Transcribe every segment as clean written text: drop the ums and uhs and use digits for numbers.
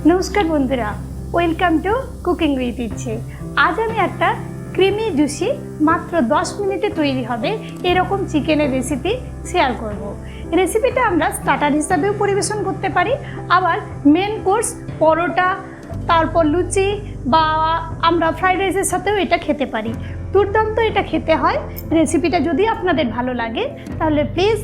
নমস্কার বন্ধুরা, welcome to cooking with ইচ্ছে। আজ আমি একটা ক্রিমি জুসি মাত্র 10 মিনিটে তৈরি হবে এরকম চিকেনের রেসিপি শেয়ার করব। রেসিপিটা আমরা স্টার্টার হিসাবেও পরিবেশন করতে পারি, আবার মেন কোর্স পরোটা, তারপর লুচি বা আমরা ফ্রাইড রাইসের সাথেও এটা খেতে পারি। দুর্দান্ত এটা খেতে হয়। রেসিপিটা যদি আপনাদের ভালো লাগে তাহলে প্লিজ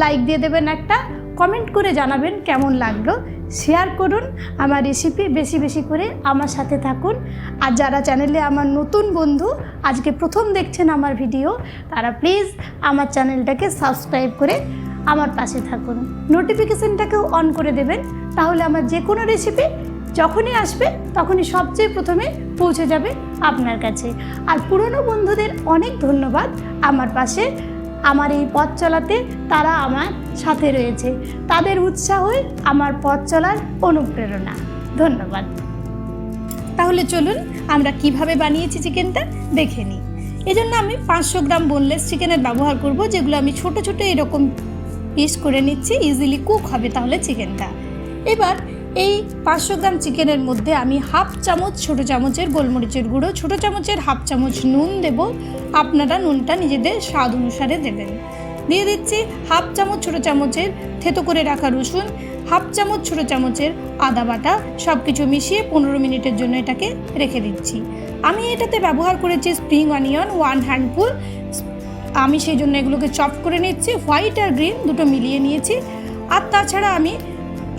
লাইক দিয়ে দেবেন, একটা কমেন্ট করে জানাবেন কেমন লাগলো, শেয়ার করুন আমার রেসিপি, বেশি বেশি করে আমার সাথে থাকুন। আর যারা চ্যানেলে আমার নতুন বন্ধু, আজকে প্রথম দেখছেন আমার ভিডিও, তারা প্লিজ আমার চ্যানেলটাকে সাবস্ক্রাইব করে আমার পাশে থাকুন। নোটিফিকেশানটাকেও অন করে দেবেন, তাহলে আমার যে কোনো রেসিপি যখনই আসবে তখনই সবচেয়ে প্রথমে পৌঁছে যাবে আপনার কাছে। আর পুরনো বন্ধুদের অনেক ধন্যবাদ আমার পাশে, আমার এই পথ চলাতে তারা আমার সাথে রয়েছে। তাদের উৎসাহই আমার পথ চলার অনুপ্রেরণা। ধন্যবাদ। তাহলে চলুন আমরা কিভাবে বানিয়েছি চিকেনটা দেখে নিই। এজন্য আমি 500 গ্রাম বোনলেস চিকেনের ব্যবহার করব, যেগুলো আমি ছোট ছোট এরকম পিস করে নিচ্ছি, ইজিলি কুক হবে তাহলে চিকেনটা। এবার এই 500 গ্রাম চিকেনের মধ্যে আমি হাফ চামচ ছোটো চামচের গোলমরিচের গুঁড়ো, ছোটো চামচের হাফ চামচ নুন দেব। আপনারা নুনটা নিজেদের স্বাদ অনুসারে দেবেন। দিয়ে দিচ্ছি হাফ চামচ ছোটো চামচের থেতো করে রাখা রসুন, হাফ চামচ ছোটো চামচের আদা বাটা, সব কিছু মিশিয়ে 15 মিনিটের জন্য এটাকে রেখে দিচ্ছি। আমি এটাতে ব্যবহার করেছি স্প্রিং অনিয়ন 1 হ্যান্ডফুল। আমি সেই জন্য এগুলোকে চপ করে নিচ্ছি, হোয়াইট আর গ্রিন দুটো মিলিয়ে নিয়েছি। আর তাছাড়া আমি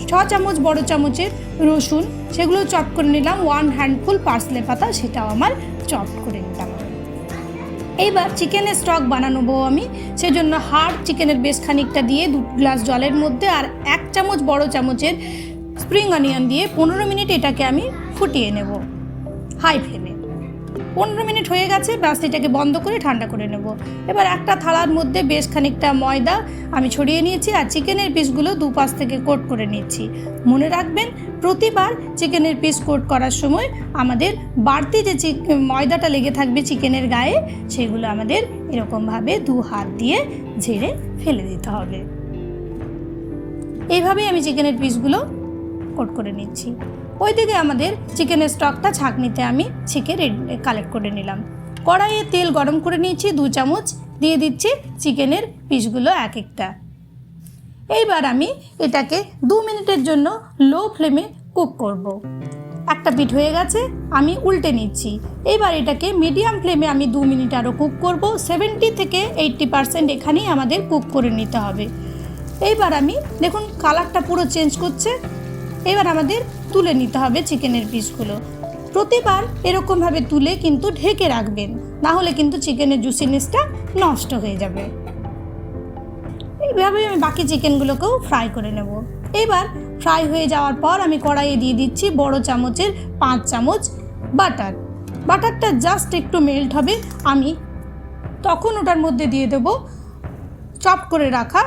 6 চামচ বড় চামচের রসুন, সেগুলো চপ করে নিলাম। 1 হ্যান্ডফুল পার্সলে পাতা, সেটাও আমার চপ করে নিলাম। এইবার চিকেনের স্টক বানাবো আমি, সেজন্য হাড় চিকেনের বেশ খানিকটা দিয়ে 2 গ্লাস জলের মধ্যে আর 1 চামচ বড় চামচের স্প্রিং অনিয়ন দিয়ে 15 মিনিট এটাকে আমি ফুটিয়ে নেব হাই ফ্লেমে। 15 মিনিট হয়ে গেছে, ব্যাস এটাকে বন্ধ করে ঠান্ডা করে নেব। এবার একটা থালার মধ্যে বেশ খানিকটা ময়দা আমি ছড়িয়ে নিয়েছি আর চিকেনের পিসগুলো দুপাশ থেকে কোট করে নিচ্ছি। মনে রাখবেন, প্রতিবার চিকেনের পিস কোট করার সময় আমাদের বাড়তি যে ময়দাটা লেগে থাকবে চিকেনের গায়ে, সেগুলো আমাদের এরকমভাবে 2 হাত দিয়ে ঝেড়ে ফেলে দিতে হবে। এইভাবেই আমি চিকেনের পিসগুলো কোট করে নিচ্ছি। ওইদিকে আমাদের চিকেনের স্টকটা ছাঁকনিতে আমি ছেঁকে কালেক্ট করে নিলাম। কড়াইয়ে তেল গরম করে নিয়েছি 2 চামচ, দিয়ে দিচ্ছি চিকেনের পিসগুলো এক একটা। এইবার আমি এটাকে 2 মিনিটের জন্য লো ফ্লেমে কুক করব। একটা পিঠ হয়ে গেছে, আমি উল্টে নিচ্ছি। এইবার এটাকে মিডিয়াম ফ্লেমে আমি 2 মিনিট আরও কুক করব। 70 থেকে 80% এখানেই আমাদের কুক করে নিতে হবে। এইবার আমি দেখুন কালারটা পুরো চেঞ্জ করছে। এবার আমাদের তুলে নিতে হবে চিকেনের পিসগুলো। প্রতিবার এরকমভাবে তুলে কিন্তু ঢেকে রাখবেন, না হলে কিন্তু চিকেনের জুসিনেসটা নষ্ট হয়ে যাবে। এইভাবে আমি বাকি চিকেনগুলোকেও ফ্রাই করে নেব। এবার ফ্রাই হয়ে যাওয়ার পর আমি কড়াইয়ে দিয়ে দিচ্ছি বড় চামচের 5 চামচ বাটার। বাটারটা জাস্ট একটু মেল্ট হবে, আমি তখন ওটার মধ্যে দিয়ে দেব চপ করে রাখা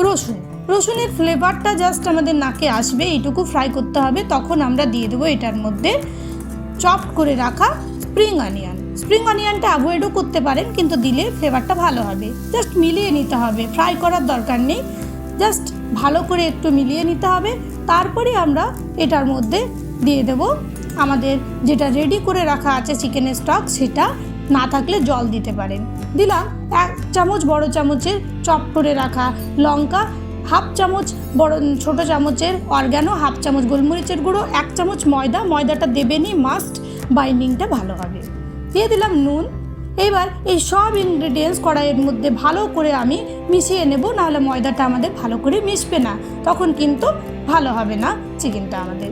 রসুন। রসুনের ফ্লেভারটা জাস্ট আমাদের নাকে আসবে, এইটুকু ফ্রাই করতে হবে। তখন আমরা দিয়ে দেবো এটার মধ্যে চপ করে রাখা স্প্রিং অনিয়ন। স্প্রিং অনিয়নটা অ্যাভয়েডও করতে পারেন, কিন্তু দিলে ফ্লেভারটা ভালো হবে। জাস্ট মিলিয়ে নিতে হবে, ফ্রাই করার দরকার নেই, জাস্ট ভালো করে একটু মিলিয়ে নিতে হবে। তারপরে আমরা এটার মধ্যে দিয়ে দেব আমাদের যেটা রেডি করে রাখা আছে চিকেনের স্টক, সেটা না থাকলে জল দিতে পারেন। দিলাম 1 চামচ বড় চামচের চপ করে রাখা লঙ্কা, হাফ চামচ বড় ছোটো চামচের অরগ্যানো, হাফ চামচ গোলমরিচের গুঁড়ো, 1 চামচ ময়দা। ময়দাটা দেবেনই, মাস্ট, বাইন্ডিংটা ভালো হবে। দিয়ে দিলাম নুন। এবার এই সব ইনগ্রেডিয়েন্টস কড়াইয়ের মধ্যে ভালো করে আমি মিশিয়ে নেব, নাহলে ময়দাটা আমাদের ভালো করে মিশবে না, তখন কিন্তু ভালো হবে না চিকেনটা আমাদের।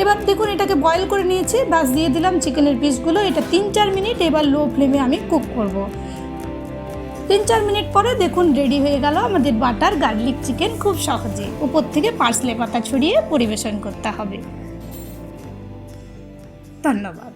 এবার দেখুন এটাকে বয়েল করে নিয়েছি, ব্যাস দিয়ে দিলাম চিকেনের পিসগুলো। এটা 3-4 মিনিট এবার লো ফ্লেমে আমি কুক করব। 3-4 মিনিট পরে দেখুন রেডি হয়ে গেল আমাদের বাটার গার্লিক চিকেন। খুব সহজে উপর থেকে পার্সলে পাতা ছড়িয়ে পরিবেশন করতে হবে। ধন্যবাদ।